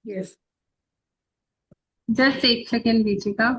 Yes. Just एक second दीजिएगा।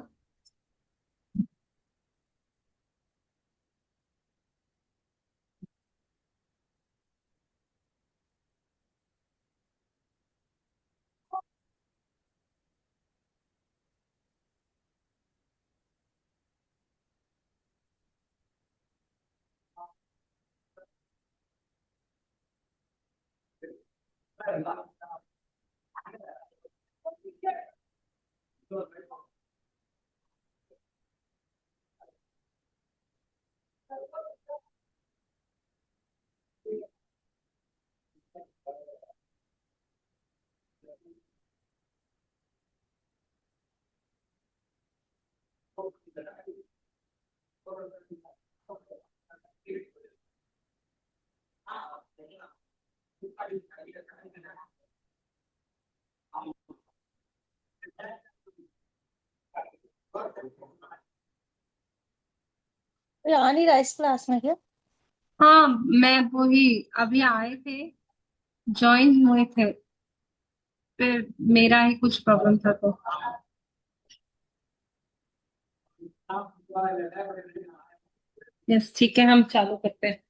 ये आ नहीं रहा इस क्लास में क्या? हाँ, मैं वही अभी आए थे, ज्वाइन हुए थे, फिर मेरा ही कुछ प्रॉब्लम था तो। यस, ठीक है, हम चालू करते हैं।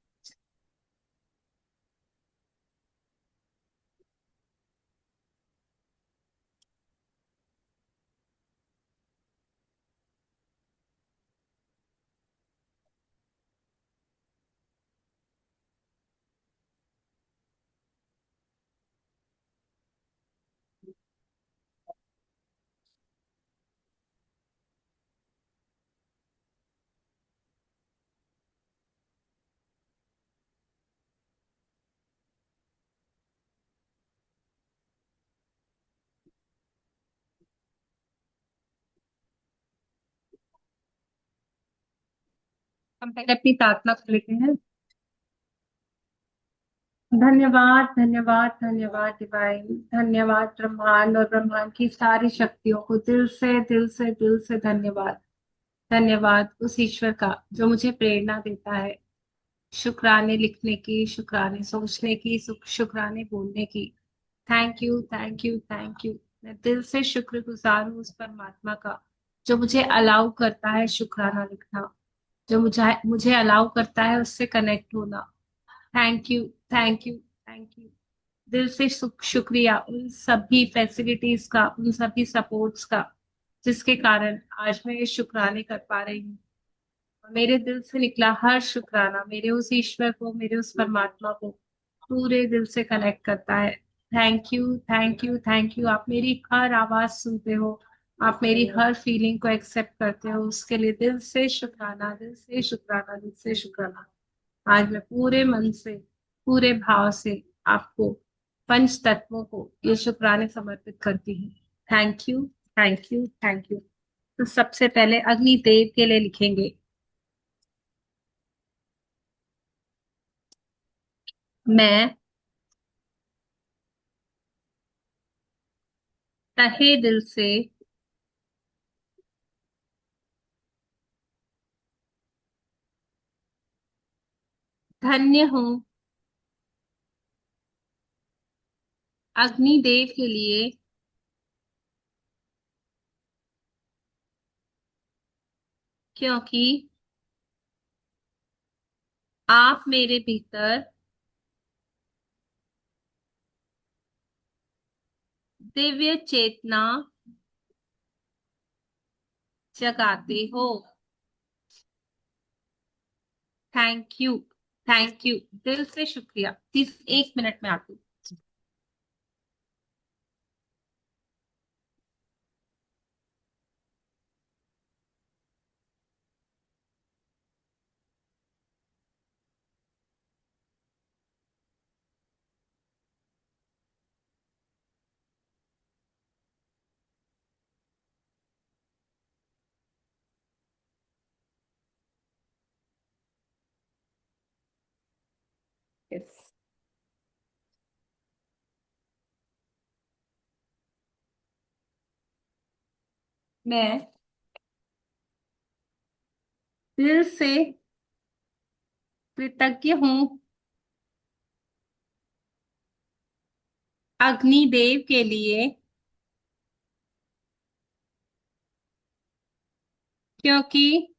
हम पहले अपनी प्रार्थना कर लेते हैं। धन्यवाद, धन्यवाद, धन्यवाद डिवाइन। धन्यवाद ब्रह्मांड और ब्रह्मांड की सारी शक्तियों को दिल से दिल से दिल से धन्यवाद। धन्यवाद उस ईश्वर का जो मुझे प्रेरणा देता है, शुक्राने लिखने की, शुक्राने सोचने की, शुक्राने बोलने की। Thank you, thank you, thank you. मैं दिल से शुक्रगुजार हूँ उस परमात्मा का जो मुझे अलाउ करता है शुक्राना लिखना, जो मुझे मुझे अलाउ करता है उससे कनेक्ट होना। Thank you, thank you, thank you. दिल से शुक्रिया उन सभी फैसिलिटीज का, उन सभी सपोर्ट्स का, जिसके कारण आज मैं ये शुक्राने कर पा रही हूँ। मेरे दिल से निकला हर शुक्राना मेरे उस ईश्वर को, मेरे उस परमात्मा को पूरे दिल से कनेक्ट करता है। Thank you, thank you, thank you. आप मेरी हर आवाज सुनते हो, आप मेरी हर फीलिंग को एक्सेप्ट करते हो, उसके लिए दिल से शुक्राना, दिल से शुक्राना, दिल से शुक्राना। आज मैं पूरे मन से, पूरे भाव से आपको, पंच तत्वों को ये शुक्राने समर्पित करती हूँ। Thank you, thank you, thank you. तो सबसे पहले अग्नि देव के लिए लिखेंगे। मैं तहे दिल से धन्य हूँ अग्निदेव के लिए, क्योंकि आप मेरे भीतर दिव्य चेतना जगाते हो। Thank you, thank you. दिल से शुक्रिया। सिर्फ 1 मिनट में आती हूँ। Yes. मैं दिल से कृतज्ञ हूँ अग्निदेव के लिए, क्योंकि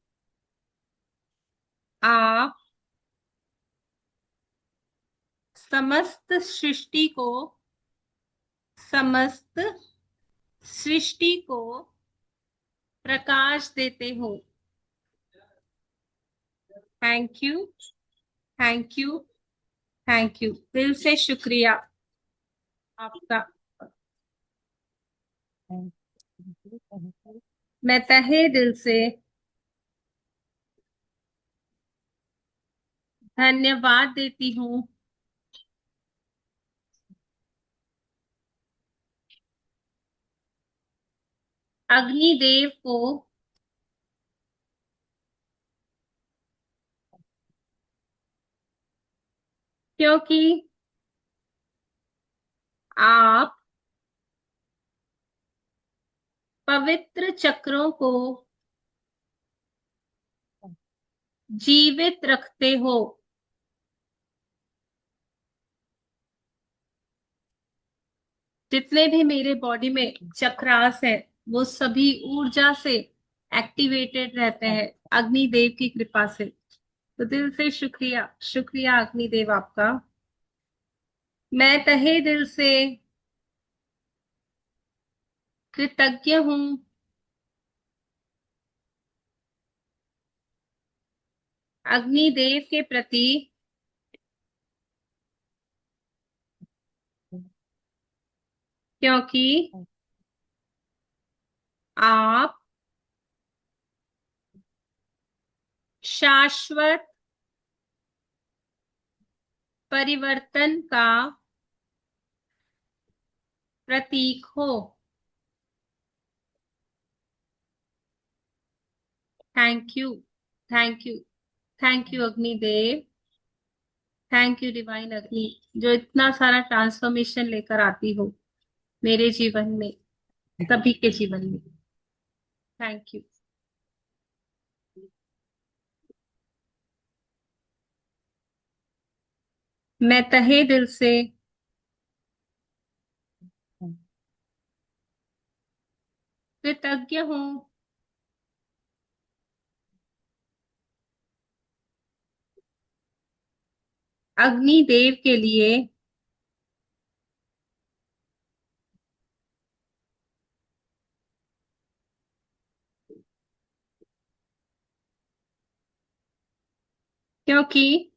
आप समस्त सृष्टि को समस्त सृष्टि को प्रकाश देते हो। Thank you, thank you, thank you. दिल से शुक्रिया आपका। मैं तहे दिल से धन्यवाद देती हूँ अग्निदेव को, क्योंकि आप पवित्र चक्रों को जीवित रखते हो। जितने भी मेरे बॉडी में चक्रास है वो सभी ऊर्जा से एक्टिवेटेड रहते हैं अग्निदेव की कृपा से। तो दिल से शुक्रिया, शुक्रिया अग्निदेव आपका। मैं तहे दिल से कृतज्ञ हूँ अग्निदेव के प्रति, क्योंकि आप शाश्वत परिवर्तन का प्रतीक हो। Thank you, thank you, thank you Agnidev. Thank you divine अग्नि, जो इतना सारा ट्रांसफॉर्मेशन लेकर आती हो मेरे जीवन में, सभी के जीवन में। Thank you. मैं तहे दिल से कृतज्ञ हूँ अग्निदेव के लिए, क्योंकि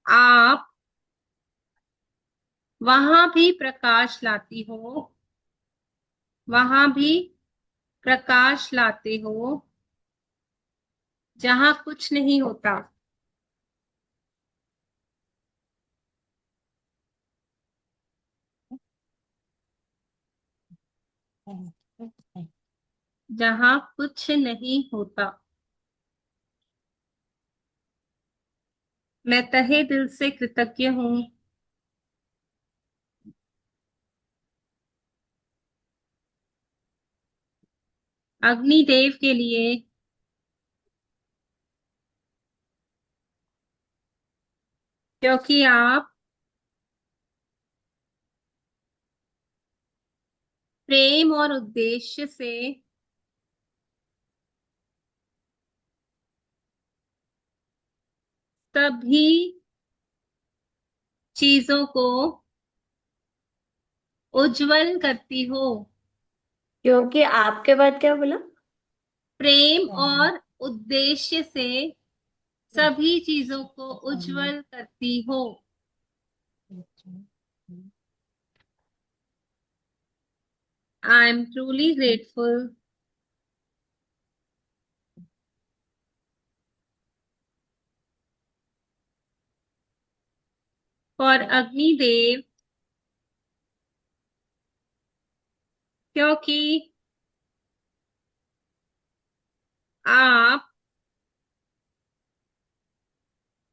आप वहां भी प्रकाश लाती हो, वहां भी प्रकाश लाते हो जहां कुछ नहीं होता। जहां कुछ नहीं होता। मैं तहे दिल से कृतज्ञ हूँ अग्निदेव के लिए, क्योंकि आप प्रेम और उद्देश्य से सभी चीजों को उज्जवल करती हो। क्योंकि आपके बाद क्या बोला? प्रेम और उद्देश्य से सभी चीजों को उज्जवल करती हो। आई am truly grateful for Agnidev, क्योंकि आप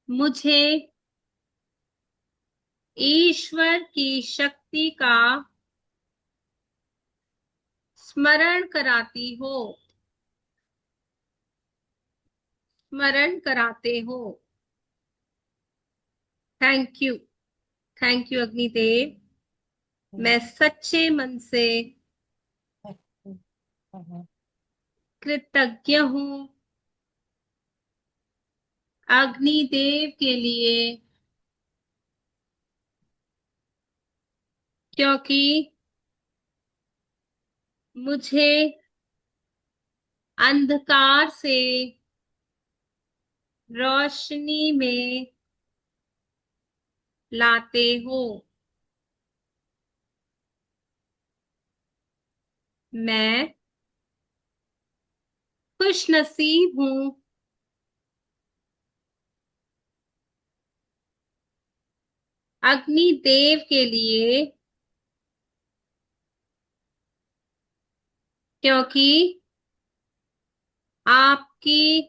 मुझे ईश्वर की शक्ति का स्मरण कराती हो, स्मरण कराते हो। Thank you, thank you Agnidev. मैं सच्चे मन से कृतज्ञ हूँ अग्निदेव के लिए, क्योंकि मुझे अंधकार से रोशनी में लाते हो। मैं खुश नसीब हूँ अग्निदेव के लिए, क्योंकि आपकी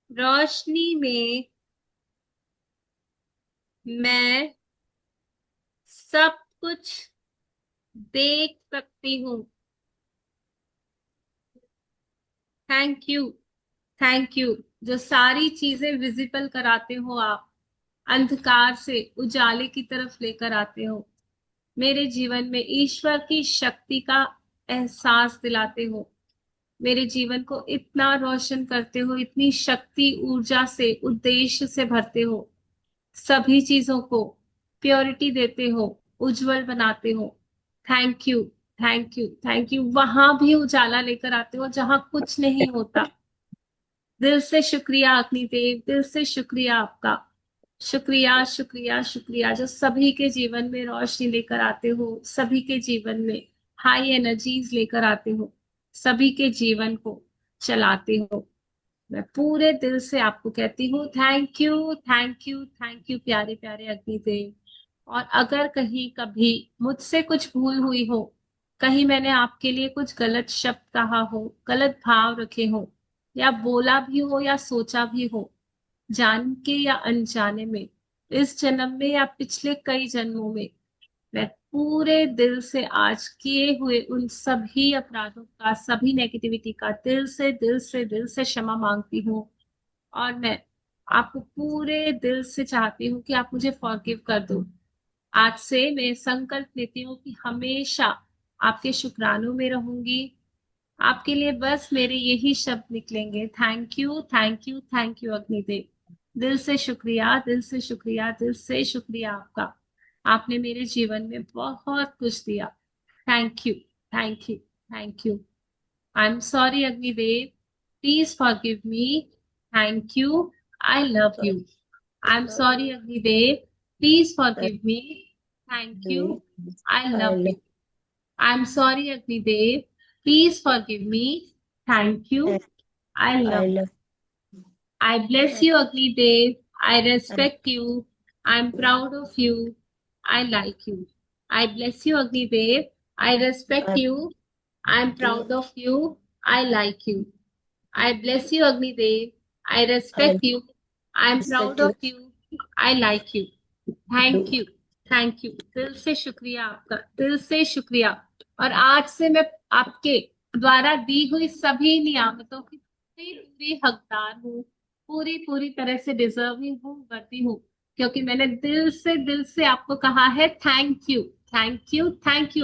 रोशनी में मैं सब कुछ देख सकती हूँ। थैंक यू जो सारी चीजें विजिबल कराते हो आप, अंधकार से उजाले की तरफ लेकर आते हो, मेरे जीवन में ईश्वर की शक्ति का एहसास दिलाते हो, मेरे जीवन को इतना रोशन करते हो, इतनी शक्ति ऊर्जा से उद्देश्य से भरते हो, सभी चीजों को प्योरिटी देते हो, उज्जवल बनाते हो। Thank you thank you. वहां भी उजाला लेकर आते हो जहां कुछ नहीं होता। दिल से शुक्रिया अग्निदेव, दिल से शुक्रिया आपका। शुक्रिया जो सभी के जीवन में रोशनी लेकर आते हो, सभी के जीवन में हाई एनर्जीज लेकर आते हो, सभी के जीवन को चलाते हो। मैं पूरे दिल से आपको कहती हूँ थैंक यू प्यारे प्यारे अग्निदेव। और अगर कहीं कभी मुझसे कुछ भूल हुई हो, कहीं मैंने आपके लिए कुछ गलत शब्द कहा हो, गलत भाव रखे हो, या बोला भी हो या सोचा भी हो, जान के या अनजाने में, इस जन्म में या पिछले कई जन्मों में, मैं पूरे दिल से आज किए हुए उन सभी अपराधों का, सभी नेगेटिविटी का दिल से क्षमा मांगती हूँ। और मैं आपको पूरे दिल से चाहती हूँ कि आप मुझे फॉरगिव कर दो। आज से मैं संकल्प लेती हूँ कि हमेशा आपके शुक्रानों में रहूंगी। आपके लिए बस मेरे यही शब्द निकलेंगे, थैंक यू अग्निदेव। दिल से शुक्रिया, दिल से शुक्रिया आपका। आपने मेरे जीवन में बहुत कुछ दिया। Thank you. I am sorry Agnidev, please forgive me. Thank you, I love you. I am sorry Agnidev, please forgive me. Thank you, I love you. I'm sorry, Agnidev. Please forgive me. Thank you. I love you. I bless you, Agnidev. I respect you. I'm proud of you. I like you. I bless you, Agnidev. I respect you. I'm proud of you. I like you. I bless you, Agnidev. I respect you. I'm proud of you. I like you. Thank you दिल से शुक्रिया आपका, दिल से शुक्रिया। और आज से मैं आपके द्वारा दी हुई सभी नियामतों की पूरी पूरी हकदार हूँ, पूरी पूरी तरह से डिजर्विंग हूँ, वर्दी हूँ, क्योंकि मैंने दिल से आपको कहा है थैंक यू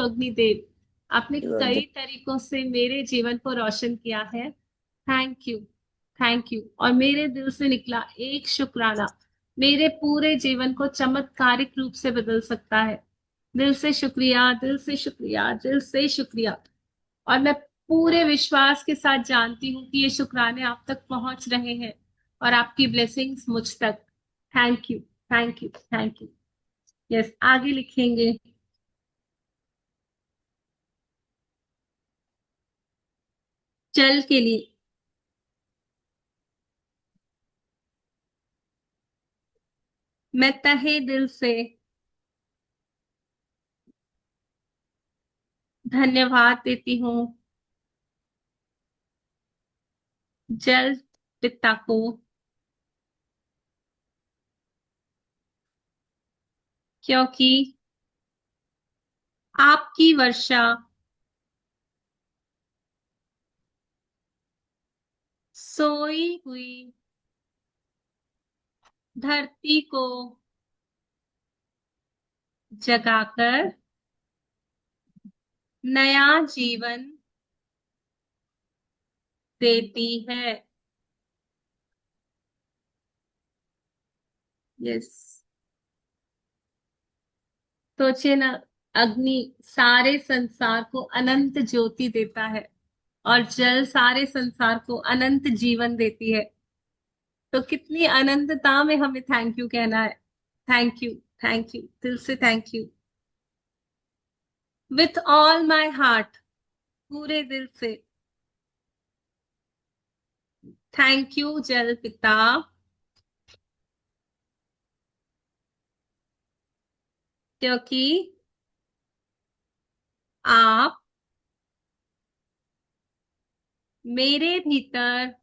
अग्निदेव। आपने कई तरीकों से मेरे जीवन को रोशन किया है। थैंक यू और मेरे दिल से निकला एक शुक्राना मेरे पूरे जीवन को चमत्कारिक रूप से बदल सकता है। दिल से शुक्रिया, दिल से शुक्रिया। और मैं पूरे विश्वास के साथ जानती हूँ कि ये शुक्राने आप तक पहुंच रहे हैं और आपकी ब्लेसिंग्स मुझ तक। Thank you. यस, आगे लिखेंगे। जल के लिए मैं तहे दिल से धन्यवाद देती हूँ जल पिता को, क्योंकि आपकी वर्षा सोई हुई धरती को जगाकर नया जीवन देती है। यस। सोचिए ना, अग्नि सारे संसार को अनंत ज्योति देता है और जल सारे संसार को अनंत जीवन देती है। तो कितनी अनंतता में हमें थैंक यू कहना है। थैंक यू, थैंक यू, दिल से thank you, with all my heart, पूरे दिल से थैंक यू जल पिता, क्योंकि आप मेरे भीतर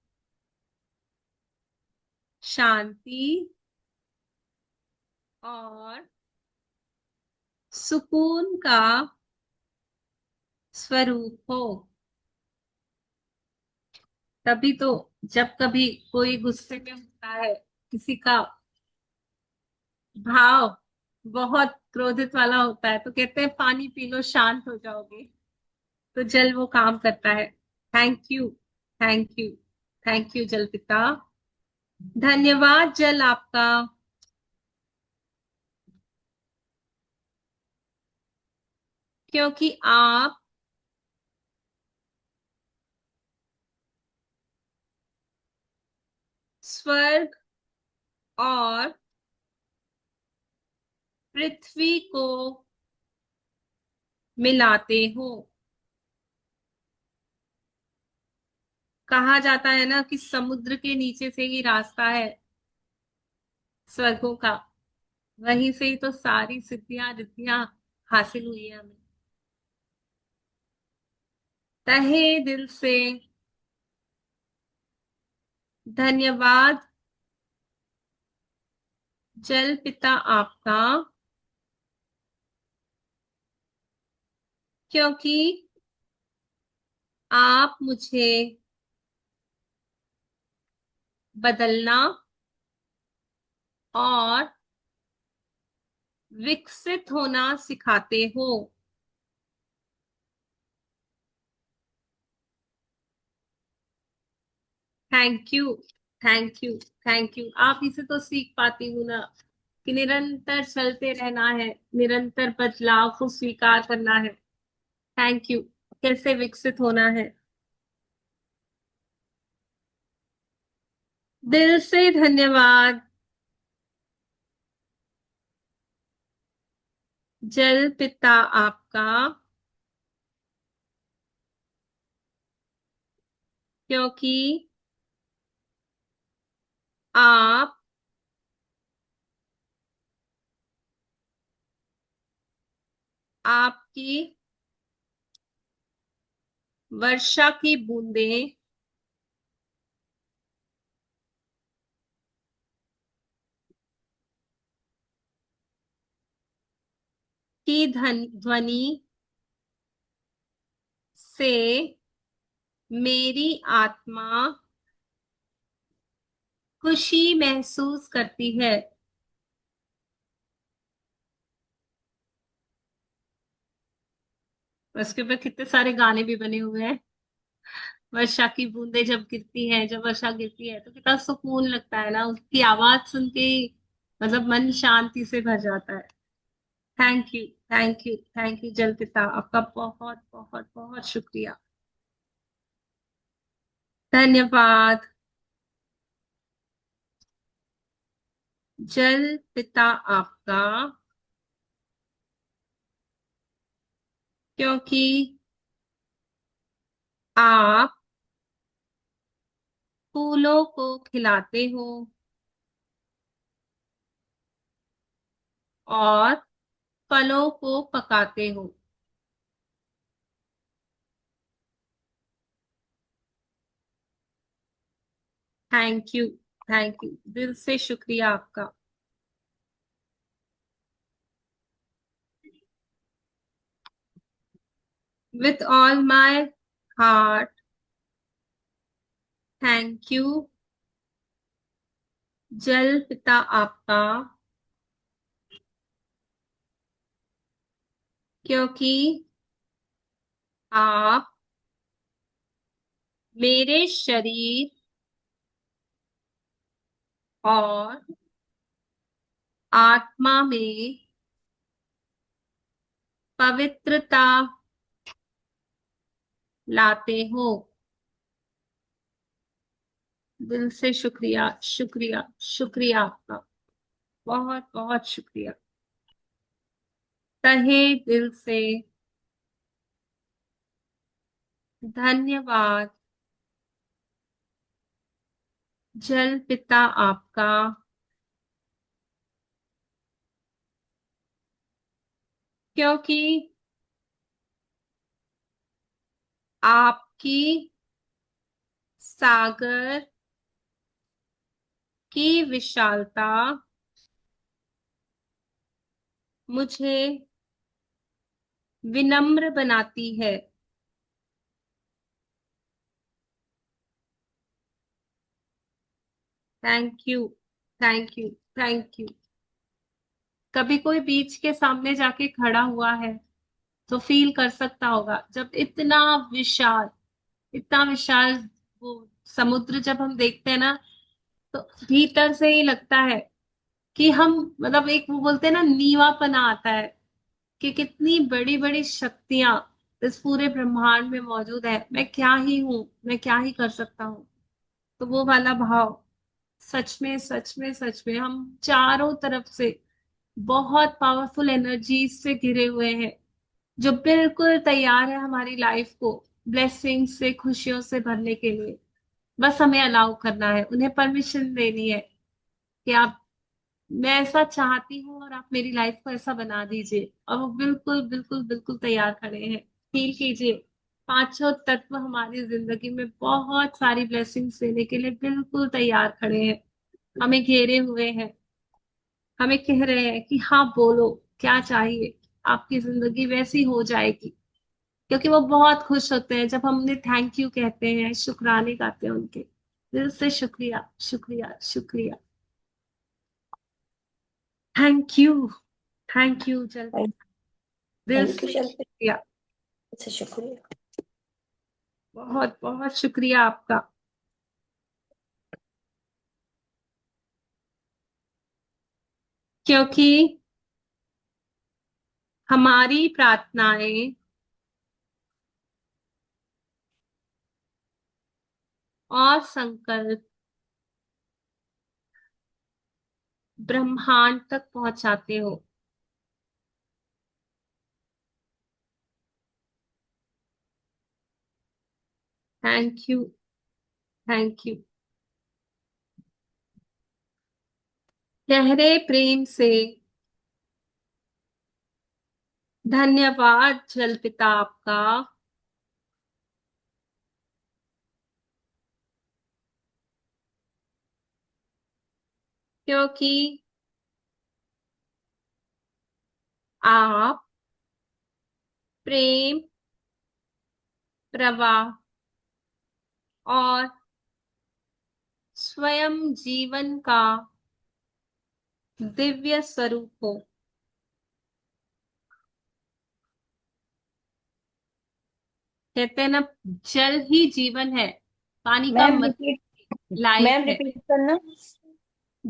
शांति और सुकून का स्वरूप हो। तभी तो जब कभी कोई गुस्से में होता है, किसी का भाव बहुत क्रोधित वाला होता है, तो कहते हैं पानी पी लो शांत हो जाओगे। तो जल वो काम करता है। Thank you, thank you, thank you जल पिता। धन्यवाद जल आपका, क्योंकि आप स्वर्ग और पृथ्वी को मिलाते हो। कहा जाता है ना कि समुद्र के नीचे से ही रास्ता है स्वर्गों का। वहीं से ही तो सारी सिद्धियां रिद्धियां हासिल हुई है हमें। तहे दिल से धन्यवाद जल पिता आपका, क्योंकि आप मुझे बदलना और विकसित होना सिखाते हो। Thank you, thank you, thank you. आप इसे तो सीख पाती हूँ ना कि निरंतर चलते रहना है, निरंतर बदलाव को स्वीकार करना है। Thank you. कैसे विकसित होना है। दिल से धन्यवाद जल पिता आपका, क्योंकि आप आपकी वर्षा की बूंदें की ध्वनि से मेरी आत्मा खुशी महसूस करती है। उसके ऊपर कितने सारे गाने भी बने हुए हैं। वर्षा की बूंदें जब गिरती हैं, जब वर्षा गिरती है तो कितना सुकून लगता है ना, उसकी आवाज सुन के ही मतलब मन शांति से भर जाता है। Thank you, thank you, thank you जल पिता आपका बहुत बहुत बहुत शुक्रिया। धन्यवाद जल पिता आपका, क्योंकि आप फूलों को खिलाते हो और फलों को पकाते हो। थैंक यू, थैंक यू, दिल से शुक्रिया आपका। With all my heart, thank you जल पिता आपका, क्योंकि आप मेरे शरीर और आत्मा में पवित्रता लाते हो। दिल से शुक्रिया, शुक्रिया, शुक्रिया आपका। बहुत बहुत शुक्रिया। तहे दिल से धन्यवाद जल पिता आपका, क्योंकि आपकी सागर की विशालता मुझे विनम्र बनाती है। Thank you, thank you, thank you. कभी कोई बीच के सामने जाके खड़ा हुआ है तो फील कर सकता होगा, जब इतना विशाल वो समुद्र जब हम देखते हैं ना, तो भीतर से ही लगता है कि हम, मतलब एक वो बोलते हैं ना, नीवापना आता है कि कितनी बड़ी बड़ी शक्तियां इस पूरे ब्रह्मांड में मौजूद है। मैं क्या ही हूँ, मैं क्या ही कर सकता हूँ। तो वो वाला भाव, सच में सच में सच में हम चारों तरफ से बहुत पावरफुल एनर्जीज से घिरे हुए हैं, जो बिल्कुल तैयार है हमारी लाइफ को ब्लेसिंग से, खुशियों से भरने के लिए। बस हमें अलाउ करना है, उन्हें परमिशन देनी है कि आप, मैं ऐसा चाहती हूँ और आप मेरी लाइफ को ऐसा बना दीजिए। और वो बिल्कुल बिल्कुल बिल्कुल तैयार खड़े हैं। फील कीजिए, पांचों तत्व हमारी जिंदगी में बहुत सारी ब्लेसिंग्स देने के लिए बिल्कुल तैयार खड़े हैं, हमें घेरे हुए हैं, हमें कह रहे हैं कि हाँ बोलो, क्या चाहिए, आपकी जिंदगी वैसी हो जाएगी। क्योंकि वो बहुत खुश होते हैं जब हम उन्हें थैंक यू कहते हैं, शुक्राने गाते हैं उनके। दिल से शुक्रिया, शुक्रिया, शुक्रिया। थैंक यू, थैंक यू जल, दिल थैंक यू से शिल्पी। शुक्रिया। अच्छा, शुक्रिया। बहुत बहुत शुक्रिया आपका। क्योंकि हमारी प्रार्थनाएं और संकल्प ब्रह्मांड तक पहुंचाते हो। Thank you, thank you. गहरे प्रेम से धन्यवाद जल पिता आपका, क्योंकि आप प्रेम प्रवाह और स्वयं जीवन का दिव्य स्वरूप हो। कहते हैं ना, जल ही जीवन है, पानी का मैम मतलब रिपीट। लाइफ मैम है। रिपीट करना।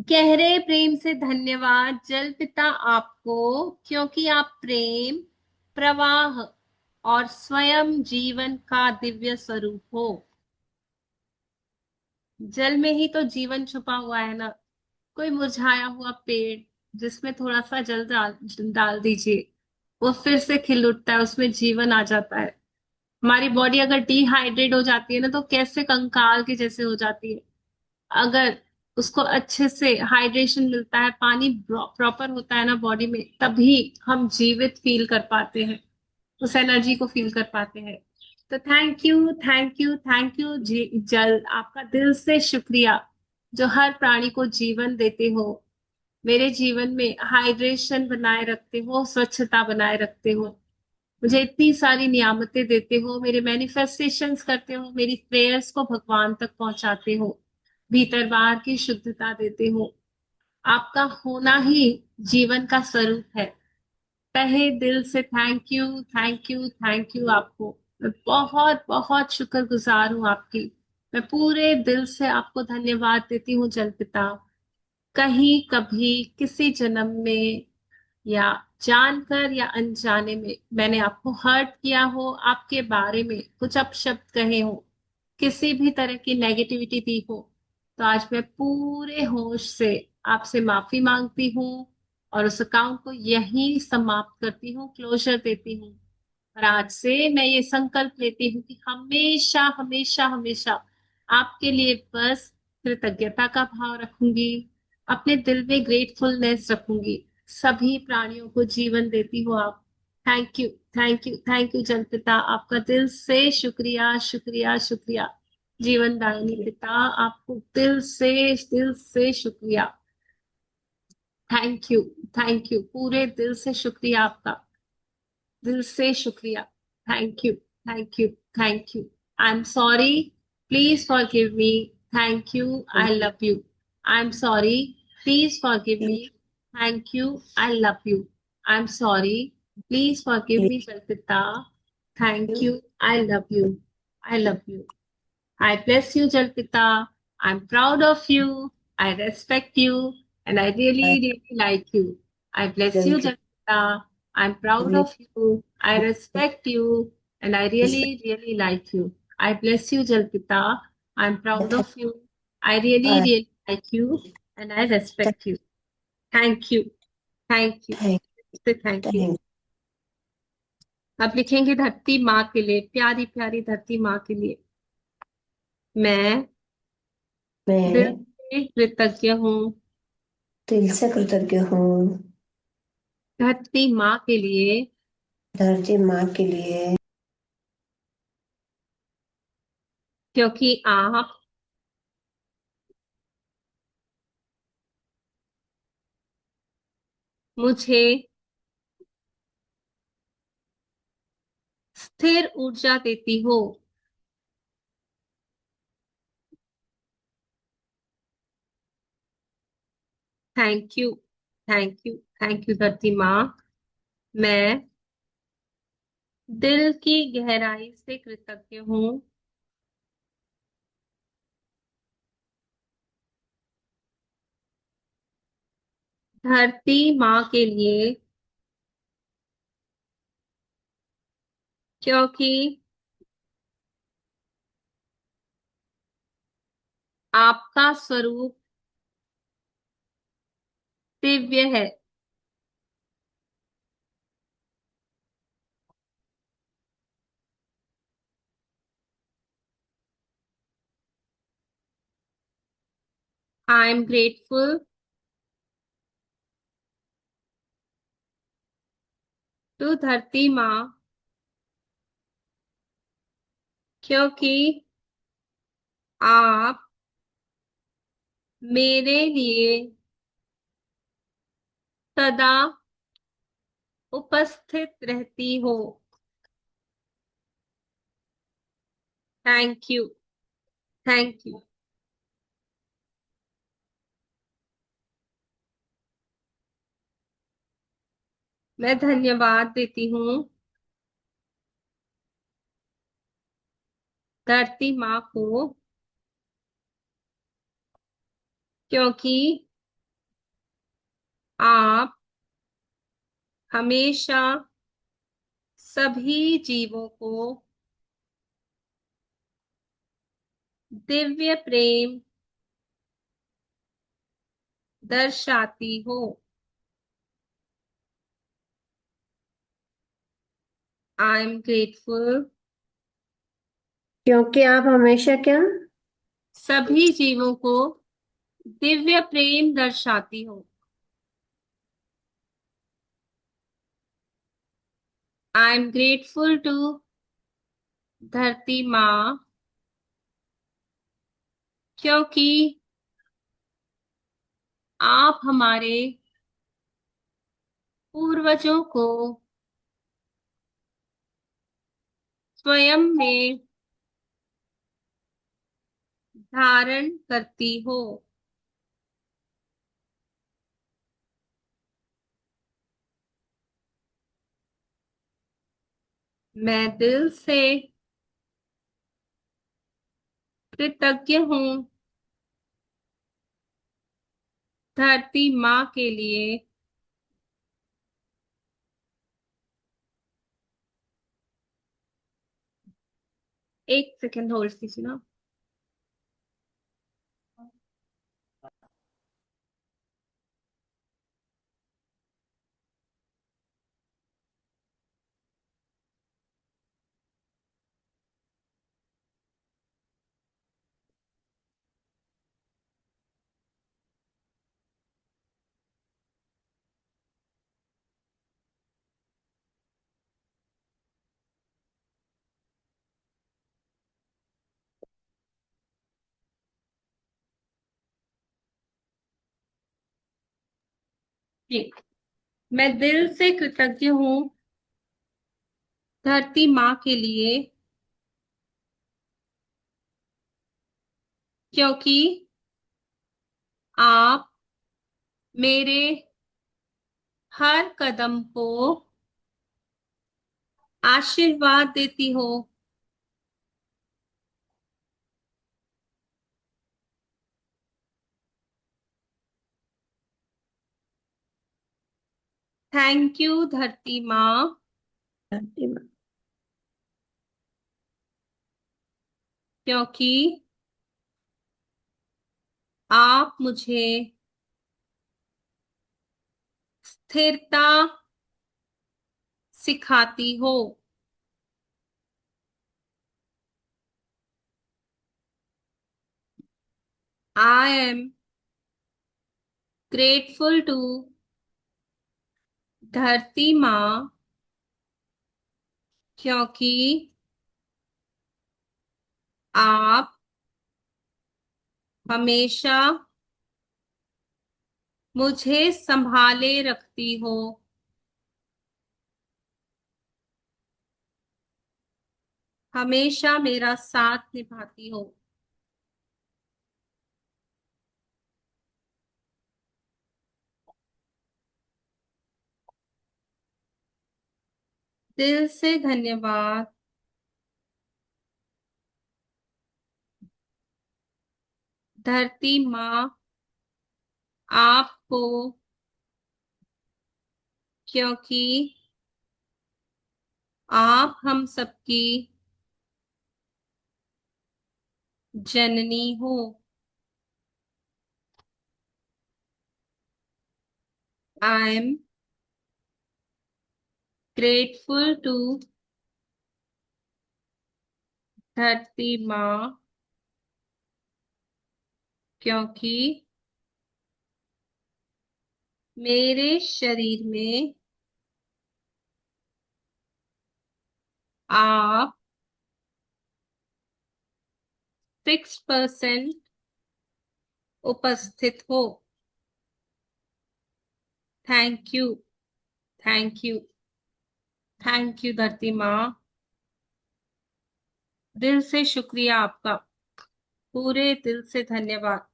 गहरे प्रेम से धन्यवाद जल पिता आपको, क्योंकि आप प्रेम प्रवाह और स्वयं जीवन का दिव्य स्वरूप हो। जल में ही तो जीवन छुपा हुआ है ना। कोई मुरझाया हुआ पेड़, जिसमें थोड़ा सा जल डाल डाल दीजिए, वो फिर से खिल उठता है, उसमें जीवन आ जाता है। हमारी बॉडी अगर डिहाइड्रेट हो जाती है ना, तो कैसे कंकाल के जैसे हो जाती है। अगर उसको अच्छे से हाइड्रेशन मिलता है, पानी प्रॉपर होता है ना बॉडी में, तभी हम जीवित फील कर पाते हैं, उस एनर्जी को फील कर पाते हैं। तो thank you, thank you, thank you जल, आपका दिल से शुक्रिया, जो हर प्राणी को जीवन देते हो, मेरे जीवन में हाइड्रेशन बनाए रखते हो, स्वच्छता बनाए रखते हो, मुझे इतनी सारी नियामतें देते हो, मेरे मैनिफेस्टेशंस करते हो, मेरी प्रेयर्स को भगवान तक पहुंचाते हो, भीतर बाहर की शुद्धता देते हो। आपका होना ही जीवन का स्वरूप है। तहे दिल से thank you, thank you, thank you आपको। मैं बहुत बहुत शुक्रगुजार हूँ आपकी। मैं पूरे दिल से आपको धन्यवाद देती हूँ जल पिता। कहीं कभी किसी जन्म में या जानकर या अनजाने में मैंने आपको हर्ट किया हो, आपके बारे में कुछ अपशब्द कहे हो, किसी भी तरह की नेगेटिविटी दी हो, तो आज मैं पूरे होश से आपसे माफी मांगती हूँ और उस अकाउंट को यहीं समाप्त करती हूँ, क्लोजर देती हूँ। और आज से मैं ये संकल्प लेती हूँ कि हमेशा हमेशा हमेशा आपके लिए बस कृतज्ञता का भाव रखूंगी, अपने दिल में ग्रेटफुलनेस रखूंगी। सभी प्राणियों को जीवन देती हो आप। Thank you, thank you, thank you जल पिता। आपका दिल से शुक्रिया, शुक्रिया, शुक्रिया। जीवन दायिनी पिता, आपको दिल से शुक्रिया। थैंक यू, थैंक यू, पूरे दिल से शुक्रिया आपका। दिल से शुक्रिया। Thank you, thank you, thank you. I am sorry, please forgive me. Thank you, I love you. I am sorry, please forgive me. Thank you, I love you. I am sorry, please forgive me जलपिता। Thank you, I love you. I love you. I bless you, Jalpita. I'm proud of you. I respect you. And I really, really like you. I bless you, Jalpita. I'm proud of you. I respect you. And I really, really like you. I bless you, Jalpita. I'm proud of you. I really, really like you. And I respect you. Thank you. Thank you. Say thank you. अब लिखेंगे धरती माँ के लिए, प्यारी प्यारी धरती माँ के लिए। मैं दिल मैं से कृतज्ञ हूँ दिल से कृतज्ञ हूँ धरती माँ के लिए, धरती माँ के लिए, क्योंकि आप मुझे स्थिर ऊर्जा देती हो। Thank you, thank you, thank you धरती माँ। मैं दिल की गहराई से कृतज्ञ हूँ धरती माँ के लिए, क्योंकि आपका स्वरूप दिव्य है। आई एम ग्रेटफुल टू धरती माँ, क्योंकि आप मेरे लिए सदा उपस्थित रहती हो। Thank you, thank you. मैं धन्यवाद देती हूँ धरती माँ को, क्योंकि आप हमेशा सभी जीवों को दिव्य प्रेम दर्शाती हो। आई एम ग्रेटफुल, क्योंकि आप हमेशा क्या? सभी जीवों को दिव्य प्रेम दर्शाती हो। आई एम ग्रेटफुल टू धरती माँ, क्योंकि आप हमारे पूर्वजों को स्वयं में धारण करती हो। मैं दिल से कृतज्ञ हूँ धरती माँ के लिए, एक सेकंड होल्ड कीजिए ना। जी, मैं दिल से कृतज्ञ हूँ धरती माँ के लिए, क्योंकि आप मेरे हर कदम को आशीर्वाद देती हो। थैंक यू धरती माँ, धरती माँ, क्योंकि आप मुझे स्थिरता सिखाती हो। आई एम ग्रेटफुल टू धरती माँ, क्योंकि आप हमेशा मुझे संभाले रखती हो। हमेशा मेरा साथ निभाती हो। दिल से धन्यवाद धरती माँ आपको, क्योंकि आप हम सबकी जननी हो। आई एम ग्रेटफुल टू धरती माँ, क्योंकि मेरे शरीर में आप 6% उपस्थित हो। Thank you, thank you, thank you धरती माँ। दिल से शुक्रिया आपका, पूरे दिल से धन्यवाद।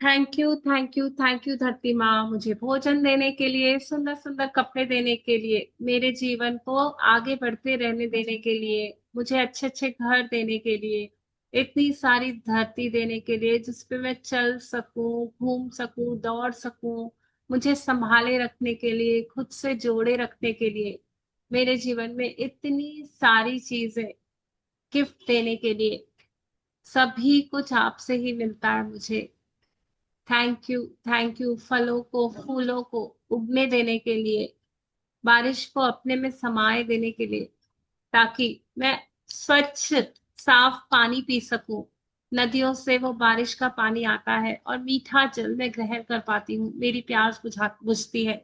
Thank you, thank you, thank you धरती माँ, मुझे भोजन देने के लिए, सुंदर सुंदर कपड़े देने के लिए, मेरे जीवन को आगे बढ़ते रहने देने के लिए, मुझे अच्छे अच्छे घर देने के लिए, इतनी सारी धरती देने के लिए जिस पे मैं चल सकूं, घूम सकूं, दौड़ सकूं, मुझे संभाले रखने के लिए, खुद से जोड़े रखने के लिए, मेरे जीवन में इतनी सारी चीजें गिफ्ट देने के लिए, सभी कुछ आपसे ही मिलता है मुझे। थैंक यू, थैंक यू फलों को, फूलों को उगने देने के लिए, बारिश को अपने में समाये देने के लिए, ताकि मैं स्वच्छ साफ पानी पी सकूं। नदियों से वो बारिश का पानी आता है और मीठा जल मैं ग्रहण कर पाती हूँ, मेरी प्यास बुझती है।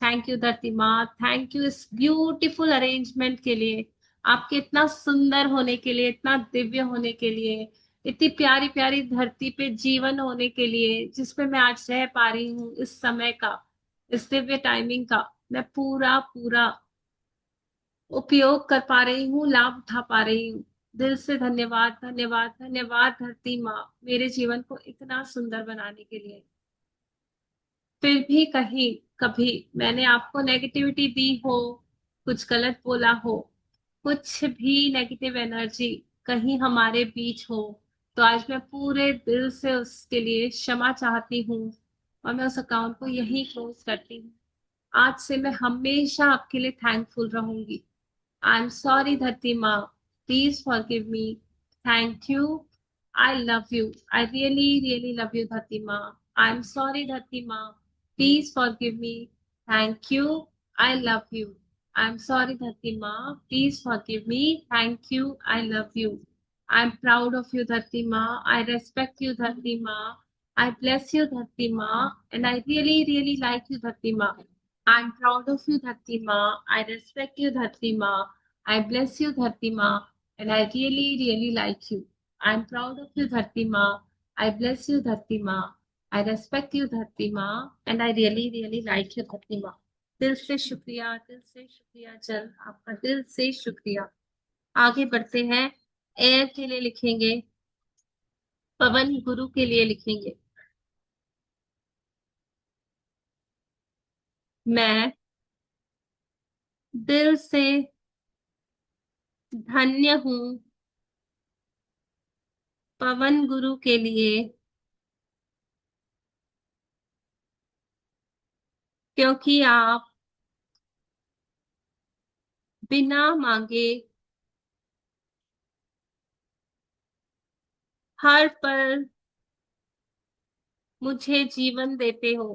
थैंक यू धरती माँ, थैंक यू इस ब्यूटीफुल अरेंजमेंट के लिए, आपके इतना सुंदर होने के लिए, इतना दिव्य होने के लिए, इतनी प्यारी प्यारी धरती पे जीवन होने के लिए, जिसपे मैं आज रह पा रही हूँ, इस समय का, इस दिव्य टाइमिंग का मैं पूरा पूरा उपयोग कर पा रही हूँ, लाभ उठा पा रही हूँ। दिल से धन्यवाद, धन्यवाद, धन्यवाद धरती माँ, मेरे जीवन को इतना सुंदर बनाने के लिए। फिर भी कहीं कभी मैंने आपको नेगेटिविटी दी हो, कुछ गलत बोला हो, कुछ भी नेगेटिव एनर्जी कहीं हमारे बीच हो, तो आज मैं पूरे दिल से उसके लिए क्षमा चाहती हूँ और मैं उस अकाउंट को यहीं क्लोज करती हूँ। आज से मैं हमेशा आपके लिए थैंकफुल रहूंगी। आई एम सॉरी धरती माँ, please forgive me. Thank you. I love you. I really really love you धरती माँ। आई एम सॉरी धरती माँ, please forgive me. Thank you. I love you. I'm sorry, Dhatima. Please forgive me. Thank you. I love you. I'm proud of you, Dhatima. I respect you, Dhatima. I bless you, Dhatima. And I really, really like you, Dhatima. I'm proud of you, Dhatima. I respect you, Dhatima. I bless you, Dhatima. And I really, really like you. I'm proud of you, Dhatima. I bless you, Dhatima. I respect you, Dhatima. And I really, really like you, Dhatima. दिल से शुक्रिया, दिल से शुक्रिया जल, आपका दिल से शुक्रिया। आगे बढ़ते हैं। एयर के लिए लिखेंगे, पवन गुरु के लिए लिखेंगे। मैं दिल से धन्य हूँ पवन गुरु के लिए, क्योंकि आप बिना मांगे हर पल मुझे जीवन देते हो।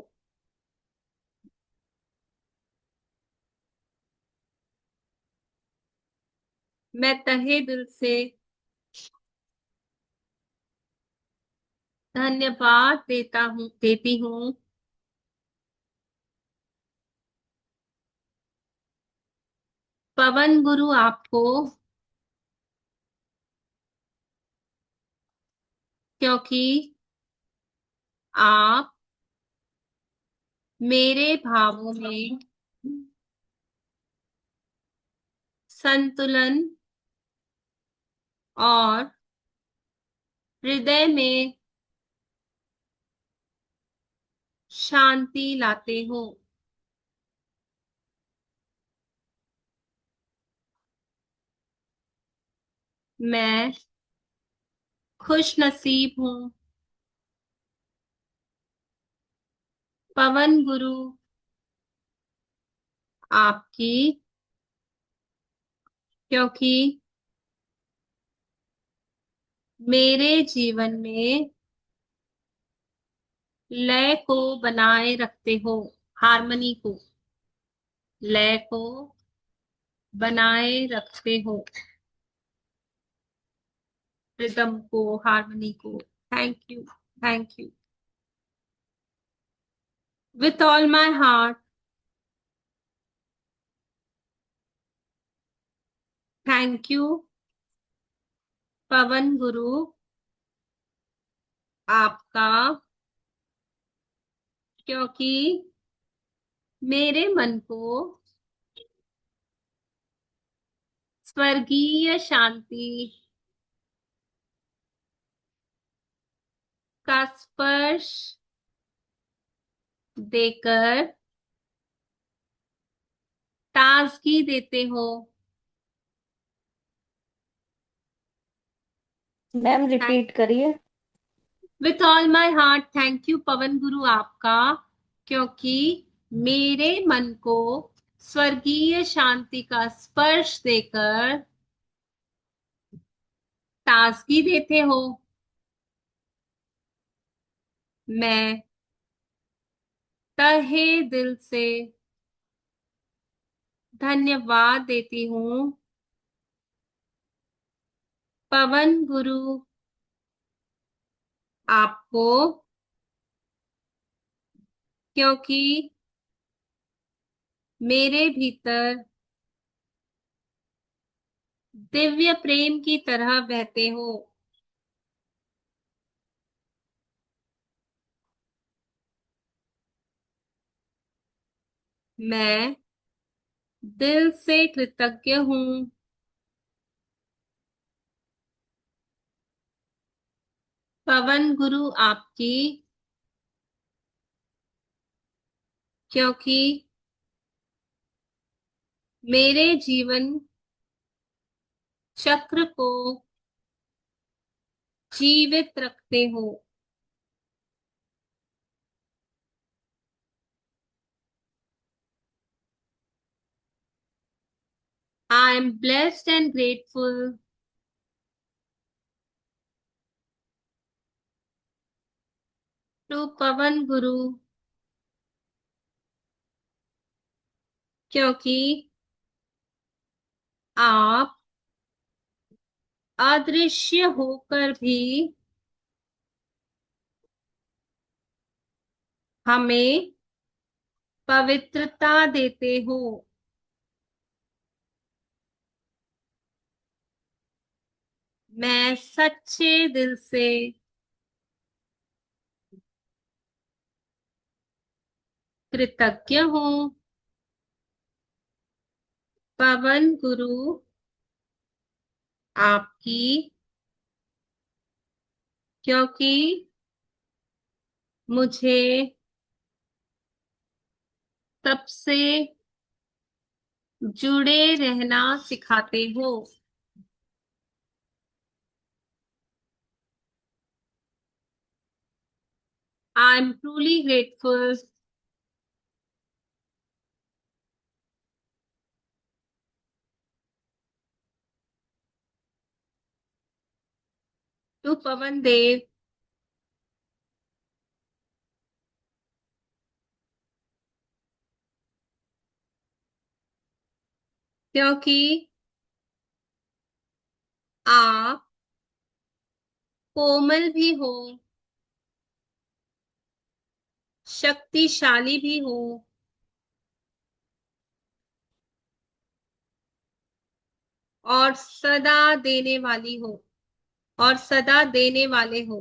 मैं तहे दिल से धन्यवाद देती हूँ पवन गुरु आपको, क्योंकि आप मेरे भावों में संतुलन और हृदय में शांति लाते हो। मैं खुश नसीब हूँ पवन गुरु आपकी, क्योंकि मेरे जीवन में लय को बनाए रखते हो, हार्मनी को, लय को बनाए रखते हो, रिदम को, हार्मनी को। Thank you, thank you. With all my heart, thank you Pavan Guru आपका, क्योंकि मेरे मन को स्वर्गीय शांति का स्पर्श देकर ताजगी देते हो। मैम रिपीट करिए। With all my heart, thank you Pavan Guru आपका, क्योंकि मेरे मन को स्वर्गीय शांति का स्पर्श देकर ताजगी देते हो। मैं तहे दिल से धन्यवाद देती हूँ पवन गुरु आपको, क्योंकि मेरे भीतर दिव्य प्रेम की तरह बहते हो। मैं दिल से कृतज्ञ हूँ पवन गुरु आपकी, क्योंकि मेरे जीवन चक्र को जीवित रखते हो। I am blessed and grateful to पवन गुरु, क्योंकि आप अदृश्य होकर भी हमें पवित्रता देते हो। मैं सच्चे दिल से कृतज्ञ हूँ पवन गुरु आपकी, क्योंकि मुझे सबसे जुड़े रहना सिखाते हो। I am truly grateful to पवन देव, क्योंकि आप कोमल भी हो, शक्तिशाली भी हो और सदा देने वाली हो और सदा देने वाले हो।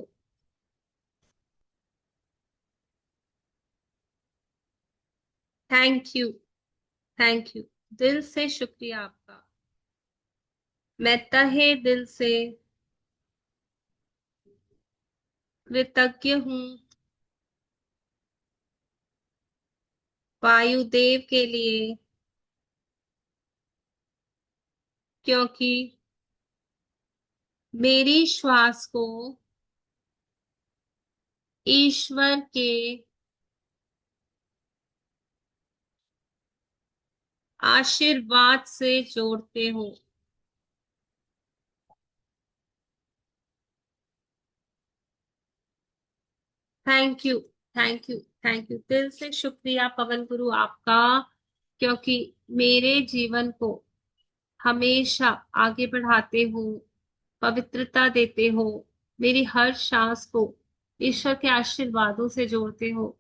Thank you, thank you. दिल से शुक्रिया आपका। मैं तहे दिल से कृतज्ञ हूँ वायुदेव के लिए, क्योंकि मेरी श्वास को ईश्वर के आशीर्वाद से जोड़ते हो। Thank you, thank you, thank you. दिल से शुक्रिया पवन गुरु आपका, क्योंकि मेरे जीवन को हमेशा आगे बढ़ाते हो, पवित्रता देते हो, मेरी हर सांस को ईश्वर के आशीर्वादों से जोड़ते हो,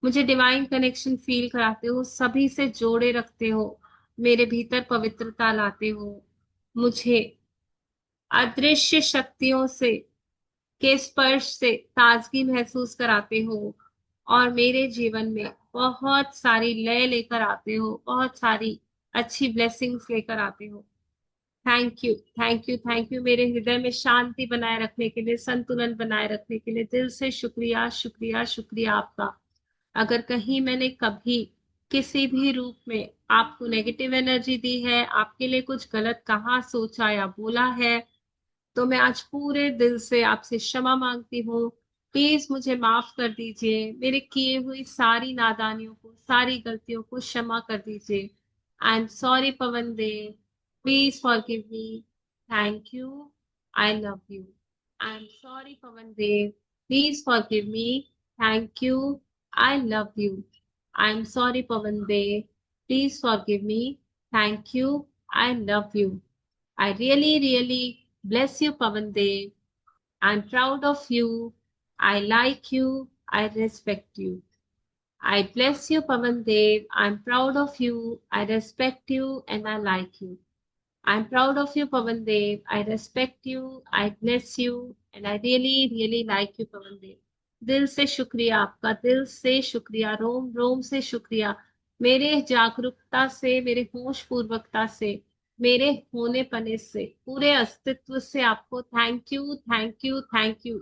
मुझे डिवाइन कनेक्शन फील कराते हो, सभी से जोड़े रखते हो, मेरे भीतर पवित्रता लाते हो, मुझे अदृश्य शक्तियों से के स्पर्श से ताजगी महसूस कराते हो और मेरे जीवन में बहुत सारी लय लेकर आते हो, बहुत सारी अच्छी ब्लेसिंग्स लेकर आते हो। Thank you, thank you, thank you. मेरे हृदय में शांति बनाए रखने के लिए, संतुलन बनाए रखने के लिए दिल से शुक्रिया, शुक्रिया, शुक्रिया आपका। अगर कहीं मैंने कभी किसी भी रूप में आपको नेगेटिव एनर्जी दी है, आपके लिए कुछ गलत कहा, सोचा या बोला है, तो मैं आज पूरे दिल से आपसे क्षमा मांगती हूँ। प्लीज मुझे माफ कर दीजिए, मेरे किए हुई सारी नादानियों को, सारी गलतियों को क्षमा कर दीजिए। I am sorry Pawan Dev, please forgive me. Thank you, I love you. I am sorry Pawan Dev, please forgive me. Thank you, I love you. I am sorry Pawan Dev, please forgive me. Thank you, I love you. I really, really bless you, Pavan Dev. I'm proud of you. I like you. I respect you. I bless you, Pavan Dev. I'm proud of you. I respect you and I like you. I'm proud of you, Pavan Dev. I respect you. I bless you. And I really, really like you, Pavan Dev. दिल से शुक्रिया आपका, दिल से शुक्रिया, रोम रोम से शुक्रिया। मेरे जागरूकता से, मेरे होश पूर्वकता से, मेरे होने पने से, पूरे अस्तित्व से आपको thank you, thank you, thank you.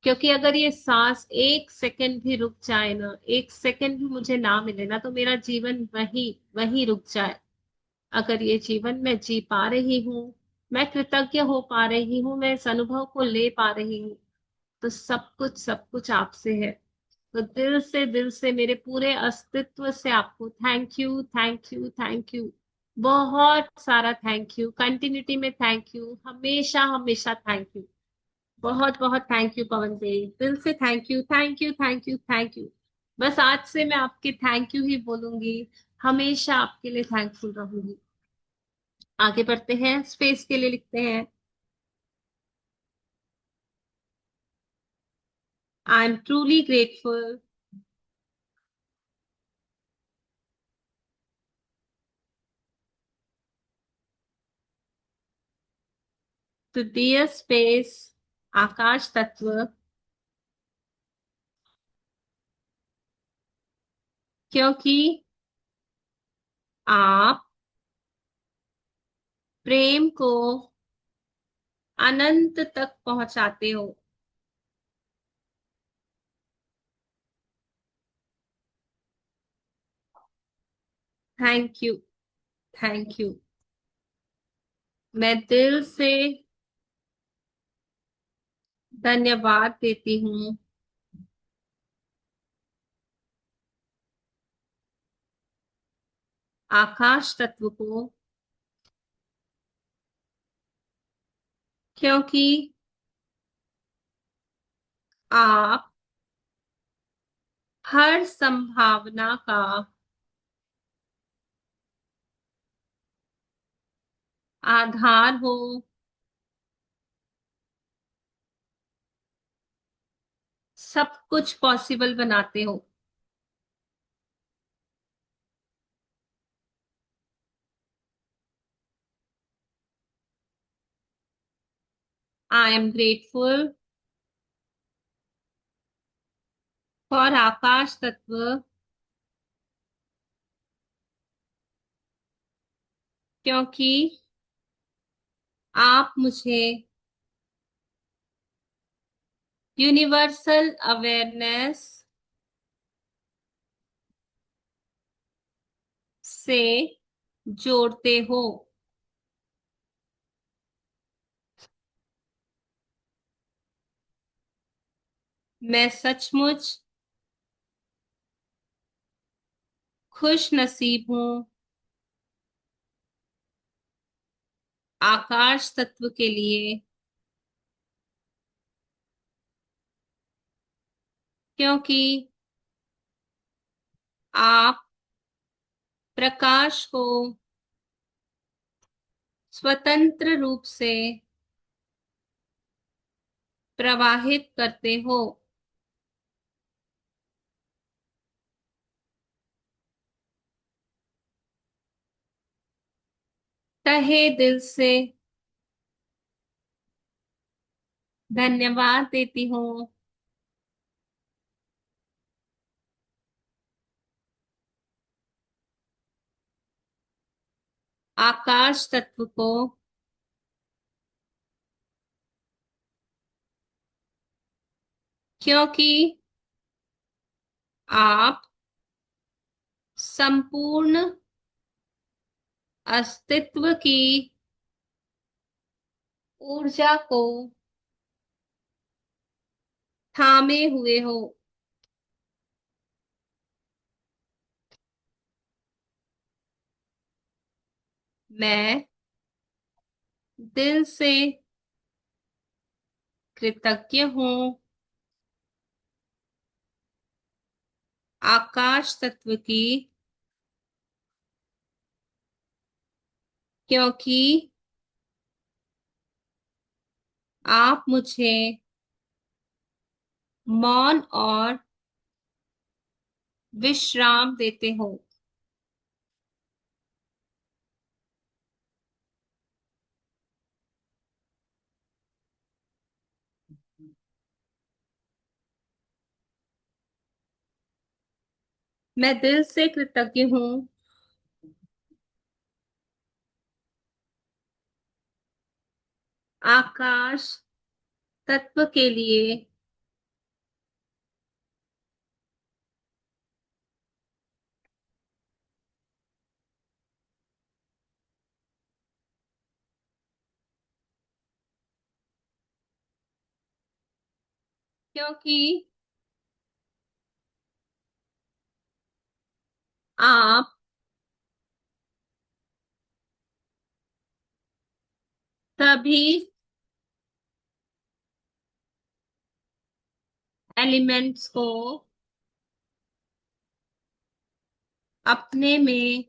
क्योंकि अगर ये सांस एक सेकंड भी रुक जाए ना, एक सेकंड भी मुझे ना मिले ना, तो मेरा जीवन वहीं वहीं रुक जाए। अगर ये जीवन मैं जी पा रही हूँ, मैं कृतज्ञ हो पा रही हूँ, मैं इस अनुभव को ले पा रही हूँ। तो सब कुछ आपसे है। तो दिल से मेरे पूरे अस्तित्व से आपको thank you, thank you, thank you. बहुत सारा थैंक यू, कंटिन्यूटी में थैंक यू, हमेशा हमेशा थैंक यू। बहुत बहुत थैंक यू पवन देव, दिल से thank you, thank you, thank you, thank you. बस आज से मैं आपके थैंक यू ही बोलूंगी, हमेशा आपके लिए थैंकफुल रहूंगी। आगे बढ़ते हैं, स्पेस के लिए लिखते हैं। I am truly grateful to dear space, आकाश तत्व, क्योंकि आप प्रेम को अनंत तक पहुंचाते हो। Thank you, thank you. मैं दिल से धन्यवाद देती हूँ आकाश तत्व को, क्योंकि आप हर संभावना का आधार हो, सब कुछ पॉसिबल बनाते हो। आई एम ग्रेटफुल फॉर आकाश तत्व, क्योंकि आप मुझे यूनिवर्सल अवेयरनेस से जोड़ते हो। मैं सचमुच खुश नसीब हूँ आकाश तत्व के लिए, क्योंकि आप प्रकाश को स्वतंत्र रूप से प्रवाहित करते हो। तहे दिल से धन्यवाद देती हूँ आकाश तत्व को, क्योंकि आप संपूर्ण अस्तित्व की ऊर्जा को थामे हुए हो। मैं दिल से कृतज्ञ हूँ आकाश तत्व की, क्योंकि आप मुझे मौन और विश्राम देते हो। मैं दिल से कृतज्ञ हूँ आकाश तत्व के लिए, क्योंकि आप सभी एलिमेंट्स को अपने में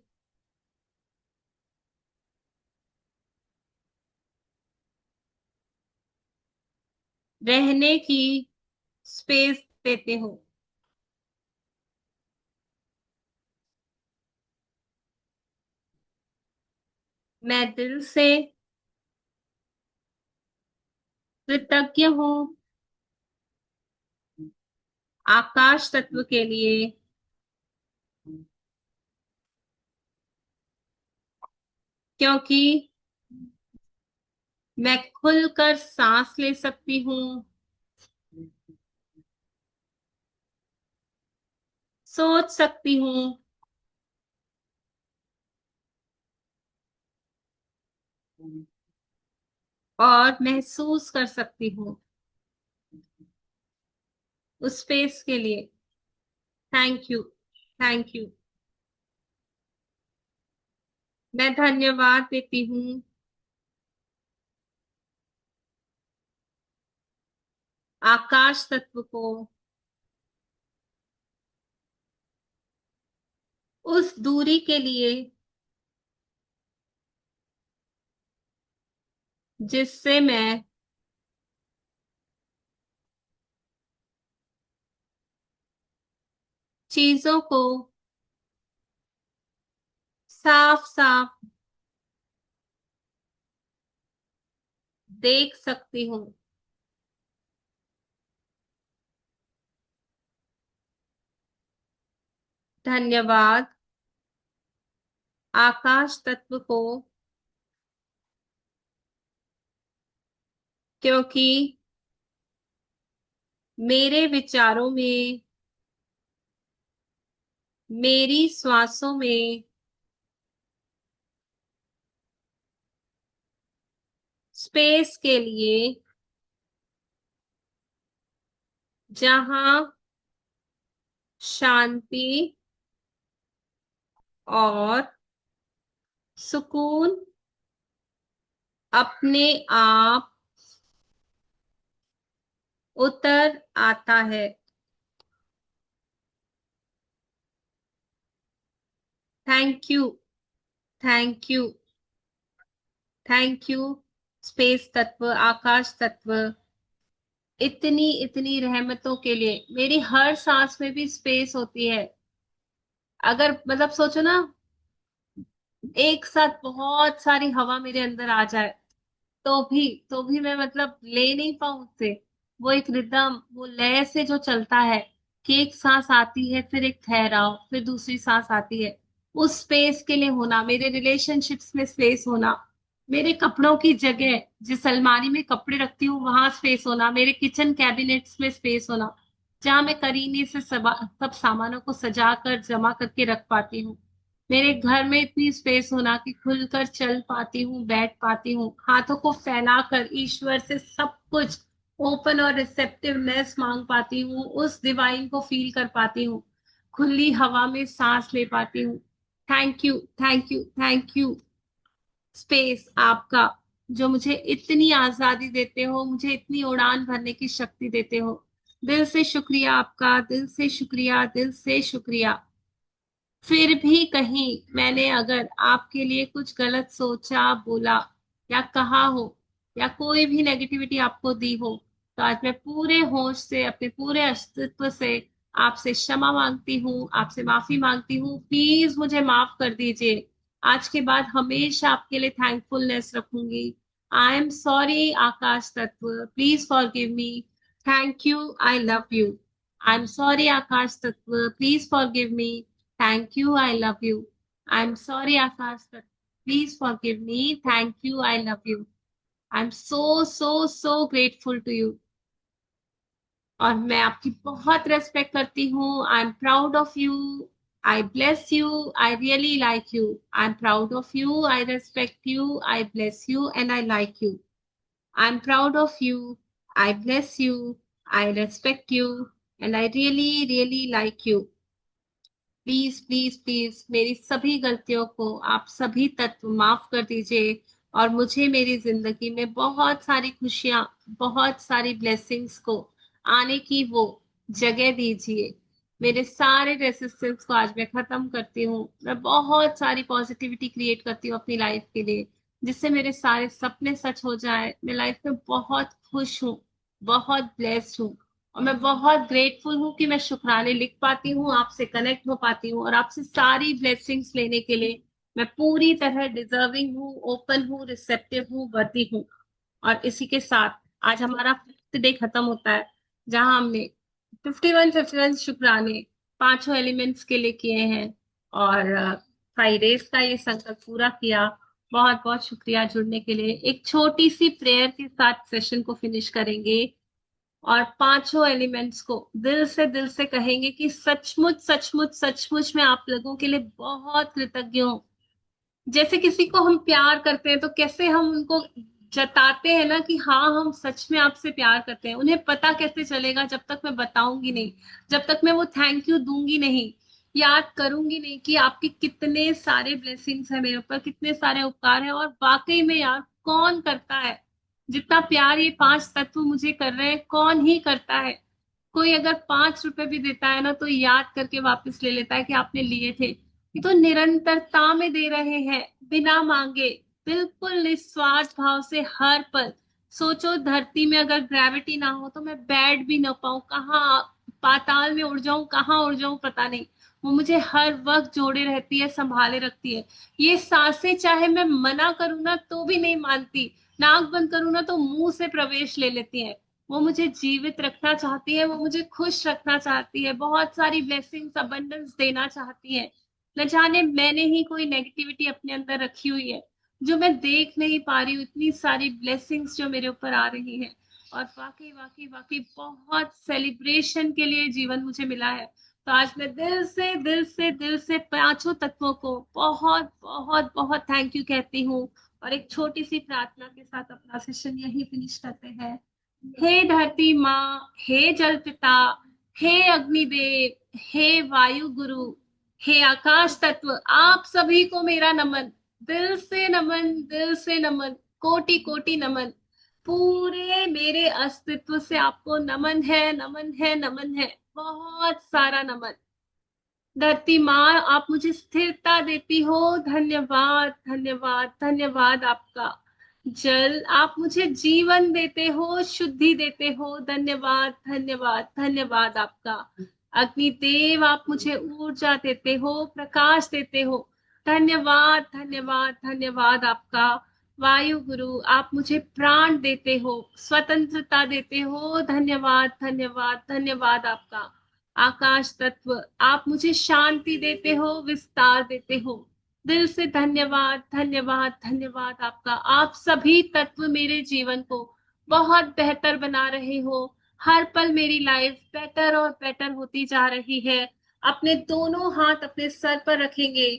रहने की स्पेस देते हो। मैं दिल से कृतज्ञ हूँ आकाश तत्व के लिए, क्योंकि मैं खुलकर सांस ले सकती हूँ, सोच सकती हूँ और महसूस कर सकती हूँ। उस स्पेस के लिए थैंक यू, थैंक यू। मैं धन्यवाद देती हूँ आकाश तत्व को उस दूरी के लिए जिससे मैं चीजों को साफ साफ देख सकती हूँ। धन्यवाद आकाश तत्व को, क्योंकि मेरे विचारों में, मेरी श्वासों में स्पेस के लिए जहां शांति और सुकून अपने आप उतर आता है। Thank you, thank you, thank you space तत्व, आकाश तत्व, इतनी इतनी रहमतों के लिए। मेरी हर सांस में भी स्पेस होती है। अगर मतलब सोचो ना, एक साथ बहुत सारी हवा मेरे अंदर आ जाए तो भी मैं मतलब ले नहीं पाऊं उससे। वो एक रिदम, वो लय से जो चलता है कि एक सांस आती है, फिर एक ठहराव, फिर दूसरी सांस आती है। उस स्पेस के लिए होना, मेरे रिलेशनशिप्स में स्पेस होना, मेरे कपड़ों की जगह जिस अलमारी में कपड़े रखती हूँ वहां स्पेस होना, मेरे किचन कैबिनेट्स में स्पेस होना, जहां मैं करीने से सब सामानों को सजा कर जमा करके रख पाती हूँ। मेरे घर में इतनी स्पेस होना कि खुलकर चल पाती हूँ, बैठ पाती हूँ, हाथों को फैलाकर ईश्वर से सब कुछ ओपन और रिसेप्टिवनेस मांग पाती हूँ, उस डिवाइन को फील कर पाती हूँ, खुली हवा में सांस ले पाती हूँ। Thank you, thank you, thank you space आपका, जो मुझे इतनी आजादी देते हो, मुझे इतनी उड़ान भरने की शक्ति देते हो। दिल से शुक्रिया आपका, दिल से शुक्रिया, दिल से शुक्रिया। फिर भी कहीं मैंने अगर आपके लिए कुछ गलत सोचा, बोला या कहा हो, या कोई भी नेगेटिविटी आपको दी हो, तो आज मैं पूरे होश से, अपने पूरे अस्तित्व से आपसे क्षमा मांगती हूँ, आपसे माफी मांगती हूँ। प्लीज मुझे माफ कर दीजिए। आज के बाद हमेशा आपके लिए थैंकफुलनेस रखूंगी। आई एम सॉरी आकाश तत्व, please forgive me. Thank you, I love you. I am sorry आकाश तत्व, please forgive me. Thank you, I love you. I'm sorry, Akash, but please forgive me. Thank you, I love you. I'm so, so, so grateful to you. और मैं आपकी बहुत respect करती हूँ। I am proud of you. I bless you. I really like you. I am proud of you. I respect you. I bless you and I like you. I am proud of you. I bless you. I respect you and I really like you. Please please please मेरी सभी गलतियों को आप सभी तत्व माफ कर दीजिए और मुझे मेरी जिंदगी में बहुत सारी खुशियां, बहुत सारी ब्लेसिंग्स को आने की वो जगह दीजिए। मेरे सारे रेसिस्टेंस को आज मैं खत्म करती हूँ। मैं बहुत सारी पॉजिटिविटी क्रिएट करती हूँ अपनी लाइफ के लिए, जिससे मेरे सारे सपने सच हो जाए। मैं लाइफ में बहुत खुश हूँ, बहुत ब्लेस्ड हूँ और मैं बहुत ग्रेटफुल हूँ कि मैं शुक्राने लिख पाती हूँ, आपसे कनेक्ट हो पाती हूँ और आपसे सारी ब्लेसिंग्स लेने के लिए मैं पूरी तरह डिजर्विंग हूँ, ओपन हूँ, रिसेप्टिव हूँ, वर्दी हूँ। और इसी के साथ आज हमारा 5th डे खत्म होता है, जहां हमने 51 शुक्राने पांचों एलिमेंट्स के लिए किए हैं और 5 डेज का ये संकल्प पूरा किया। बहुत बहुत शुक्रिया जुड़ने के लिए। एक छोटी सी प्रेयर के साथ सेशन को फिनिश करेंगे और पांचों एलिमेंट्स को दिल से कहेंगे कि सचमुच सचमुच सचमुच मैं आप लोगों के लिए बहुत कृतज्ञ हूँ। जैसे किसी को हम प्यार करते हैं तो कैसे हम उनको जताते हैं ना कि हाँ हम सच में आपसे प्यार करते हैं। उन्हें पता कैसे चलेगा जब तक मैं बताऊंगी नहीं, जब तक मैं वो थैंक यू दूंगी नहीं, याद करूंगी नहीं कि आपके कितने सारे ब्लेसिंग्स हैं मेरे ऊपर, कितने सारे उपकार हैं। और वाकई में यार कौन करता है जितना प्यार ये 5 तत्व मुझे कर रहे हैं, कौन ही करता है। कोई अगर 5 रुपए भी देता है ना तो याद करके वापस ले लेता है कि आपने लिए थे। ये तो निरंतरता में दे रहे हैं, बिना मांगे, बिल्कुल निस्वार्थ भाव से हर पल। सोचो धरती में अगर ग्रेविटी ना हो तो मैं बैठ भी ना पाऊं, कहाँ पाताल में उड़ जाऊं, कहाँ उड़ जाऊं पता नहीं। वो मुझे हर वक्त जोड़े रहती है, संभाले रखती है। ये सांसें चाहे मैं मना करूं ना तो भी नहीं मानती, नाक बंद करूं ना तो मुंह से प्रवेश ले लेती है। वो मुझे जीवित रखना चाहती है, वो मुझे खुश रखना चाहती है, बहुत सारी ब्लेसिंग्स, अबंडेंस देना चाहती है। न जाने मैंने ही कोई नेगेटिविटी अपने अंदर रखी हुई है जो मैं देख नहीं पा रही हूँ, इतनी सारी ब्लेसिंग्स जो मेरे ऊपर आ रही हैं। और वाकई वाकई वाकई बहुत सेलिब्रेशन के लिए जीवन मुझे मिला है। तो आज मैं दिल से पांचों तत्वों को बहुत बहुत बहुत थैंक यू कहती हूँ। और एक छोटी सी प्रार्थना के साथ अपना सेशन यही फिनिश करते हैं। हे धरती माँ, हे जल पिता, हे अग्निदेव, हे वायु गुरु, हे आकाश तत्व, आप सभी को मेरा नमन, दिल से नमन, दिल से नमन, कोटि कोटि नमन। पूरे मेरे अस्तित्व से आपको नमन है, नमन है, नमन है, बहुत सारा नमन। धरती माँ आप मुझे स्थिरता देती हो, धन्यवाद धन्यवाद धन्यवाद आपका। जल आप मुझे जीवन देते हो, शुद्धि देते हो, धन्यवाद धन्यवाद धन्यवाद आपका। अग्निदेव आप मुझे ऊर्जा देते हो, प्रकाश देते हो, धन्यवाद धन्यवाद धन्यवाद आपका। वायु गुरु आप मुझे प्राण देते हो, स्वतंत्रता देते हो, धन्यवाद धन्यवाद धन्यवाद आपका। आकाश तत्व आप मुझे शांति देते हो, विस्तार देते हो, दिल से धन्यवाद धन्यवाद धन्यवाद आपका। आप सभी तत्व मेरे जीवन को बहुत बेहतर बना रहे हो। हर पल मेरी लाइफ बेटर और बेटर होती जा रही है। अपने दोनों हाथ अपने सर पर रखेंगे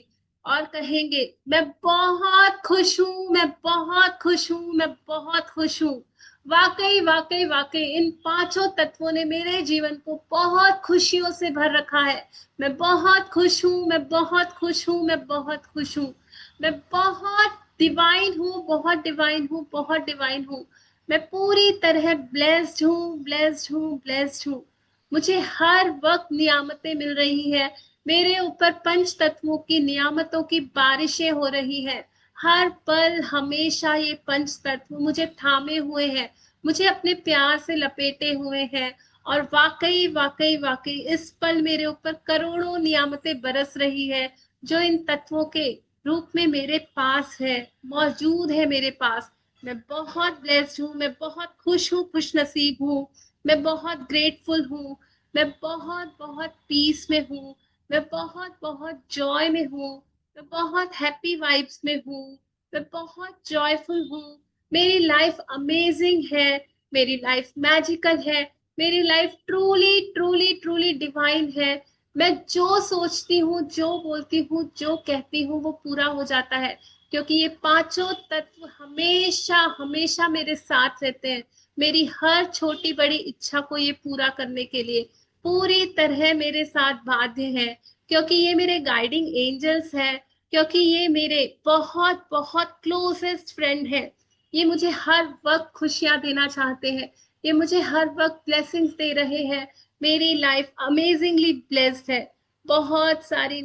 और कहेंगे मैं बहुत खुश हूँ, मैं बहुत खुश हूँ, मैं बहुत खुश हूँ। वाकई वाकई वाकई इन पांचों तत्वों ने मेरे जीवन को बहुत खुशियों से भर रखा है। मैं बहुत खुश हूँ, मैं बहुत खुश हूँ, मैं बहुत खुश हूँ। मैं बहुत डिवाइन हूँ, बहुत डिवाइन हूँ, बहुत डिवाइन हूँ। मैं पूरी तरह ब्लेस्ड हूँ, ब्लेस्ड हूँ, ब्लेस्ड हूँ। मुझे हर वक्त नियामतें मिल रही है। मेरे ऊपर पंच तत्वों की नियामतों की बारिशें हो रही है। हर पल हमेशा ये पंच तत्व मुझे थामे हुए हैं, मुझे अपने प्यार से लपेटे हुए हैं। और वाकई वाकई वाकई इस पल मेरे ऊपर करोड़ों नियामतें बरस रही है, जो इन तत्वों के रूप में मेरे पास है, मौजूद है मेरे पास। मैं बहुत ब्लेस्ड हूँ, मैं बहुत खुश हूँ, खुश नसीब हूँ। मैं बहुत ग्रेटफुल हूँ, मैं बहुत बहुत पीस में हूँ, मैं बहुत बहुत जॉय में हूँ, मैं बहुत हैप्पी वाइब्स में हूँ, मैं बहुत जॉयफुल हूँ। मेरी लाइफ अमेजिंग है, मेरी लाइफ मैजिकल है, मेरी life truly truly truly divine है। मैं जो सोचती हूँ, जो बोलती हूँ, जो कहती हूँ वो पूरा हो जाता है, क्योंकि ये पांचों तत्व हमेशा हमेशा मेरे साथ रहते हैं। मेरी हर छोटी बड़ी इच्छा को ये पूरा करने के लिए पूरी तरह मेरे साथ बाध्य है, क्योंकि ये मेरे गाइडिंग एंजल्स है, क्योंकि ये मेरे बहुत बहुत क्लोजेस्ट फ्रेंड है। ये मुझे हर वक्त खुशियां देना चाहते हैं, ये मुझे हर वक्त ब्लेसिंग्स दे रहे हैं। मेरी लाइफ अमेजिंगली ब्लेस्ड है। बहुत सारी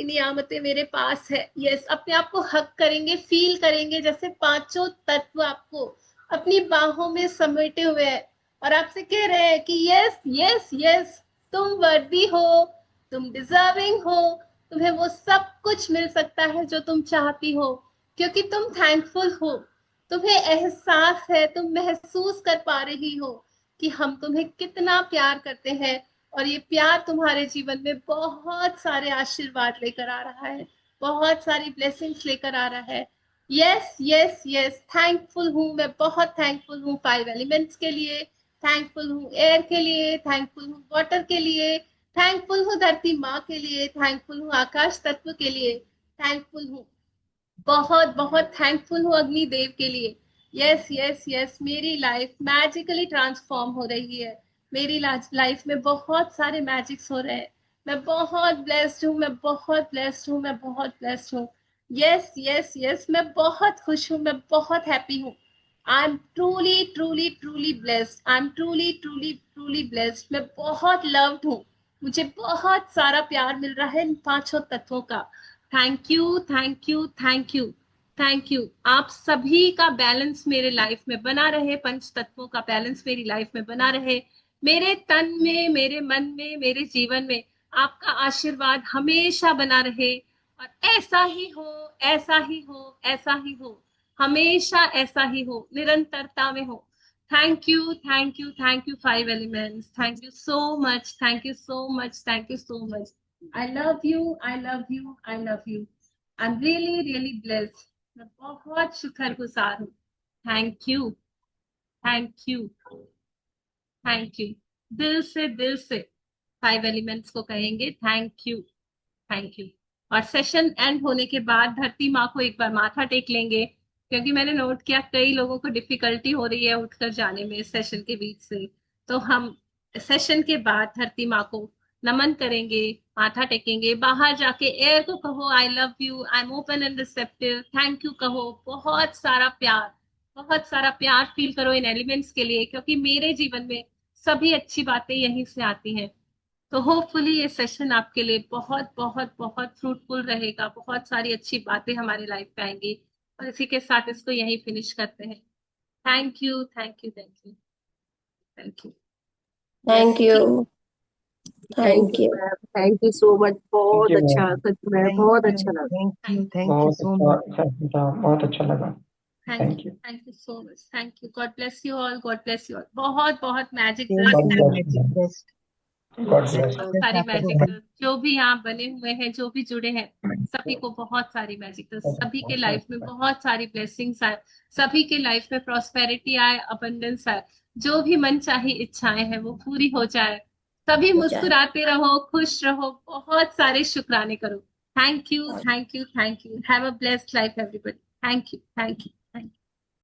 नियामतें मेरे पास है। यस, अपने आप को हक करेंगे, फील करेंगे जैसे पांचों तत्व आपको अपनी बाहों में समेटे हुए हैं और आपसे कह रहे हैं कि यस यस यस, तुम वर्दी हो, तुम डिजर्विंग हो, तुम्हें वो सब कुछ मिल सकता है जो तुम चाहती हो, क्योंकि तुम थैंकफुल हो। तुम्हें एहसास है, तुम महसूस कर पा रही हो कि हम तुम्हें कितना प्यार करते हैं, और ये प्यार तुम्हारे जीवन में बहुत सारे आशीर्वाद लेकर आ रहा है, बहुत सारी ब्लेसिंग्स लेकर आ रहा है। यस यस यस, थैंकफुल हूँ, मैं बहुत थैंकफुल हूँ 5 एलिमेंट्स के लिए, थैंकफुल हूँ एयर के लिए, थैंकफुल हूँ वाटर के लिए, थैंकफुल हूँ धरती माँ के लिए, थैंकफुल हूँ आकाश तत्व के लिए, थैंकफुल हूँ, बहुत बहुत थैंकफुल हूँ अग्निदेव के लिए। यस यस यस, मेरी लाइफ मैजिकली ट्रांसफॉर्म हो रही है। मेरी लाइफ में बहुत सारे मैजिक्स हो रहे हैं। मैं बहुत ब्लेस्ड हूँ, मैं बहुत ब्लेस्ड हूँ, मैं बहुत ब्लेस्ड हूँ। यस यस यस, मैं बहुत खुश हूँ, मैं बहुत हैप्पी हूँ। आई am truly truly truly blessed, I am truly truly truly blessed. मैं बहुत लव्ड हूँ, मुझे बहुत सारा प्यार मिल रहा है इन पांचों तत्वों का। Thank you thank you thank you thank you. आप सभी का बैलेंस मेरे लाइफ में बना रहे, पंच तत्वों का बैलेंस मेरी लाइफ में बना रहे, मेरे तन में, मेरे मन में, मेरे जीवन में आपका आशीर्वाद हमेशा बना रहे, और ऐसा ही हो, ऐसा ही हो, ऐसा ही हो, हमेशा ऐसा ही हो, निरंतरता में हो। Thank you thank you thank you 5 elements, thank you so much, thank you so much, thank you so much. I love you, I love you, I love you. I'm really, really blessed. मैं बहुत शुक्रगुजार हूँ। Thank you, thank you, thank you. दिल से 5 elements को कहेंगे thank you, thank you. और session and होने के बाद धरती माँ को एक बार माथा टेक लेंगे, क्योंकि मैंने नोट किया कई लोगों को डिफिकल्टी हो रही है उठकर जाने में सेशन के बीच से। तो हम सेशन के बाद धरती माँ को नमन करेंगे, माथा टेकेंगे, बाहर जाके एयर को कहो आई love you, I am open and receptive, thank you कहो, बहुत सारा प्यार, बहुत सारा प्यार फील करो इन एलिमेंट्स के लिए, क्योंकि मेरे जीवन में सभी अच्छी बातें यहीं से आती हैं। तो होपफुली ये सेशन आपके लिए बहुत बहुत बहुत फ्रूटफुल रहेगा, बहुत सारी अच्छी बातें हमारे लाइफ में आएंगी। और इसी के साथ इसको यहीं फिनिश करते हैं। Thank you thank you thank you thank you. Thank yes, you, thank thank you you. Ma'am, thank you so much, thank बहुत यू अच्छा मैम। सच में बहुत अच्छा लगा। थैंक यू सो बहुत मच। अच्छा था, बहुत अच्छा लगा। Thank you. Thank you so much, thank you. God bless you all, God bless you all. बहुत बहुत मैजिक जय God Shri bless magic you. Best. God bless. बहुत बस सारी आपको मैजिकल जो भी यहाँ बने हुए हैं, जो भी जुड़े हैं, सभी को बहुत सारी मैजिकल, सभी के लाइफ में बहुत सारी ब्लेसिंग्स आए, सभी के लाइफ में प्रॉस्पेरिटी आए, अबंडेंस आए, जो भी मन चाही इच्छाएं हैं वो पूरी हो जाए। सभी हो जाए। मुस्कुराते रहो, खुश रहो, बहुत सारे शुक्राने करो। Thank you thank you thank you. Have a blessed life everybody. Thank you thank you.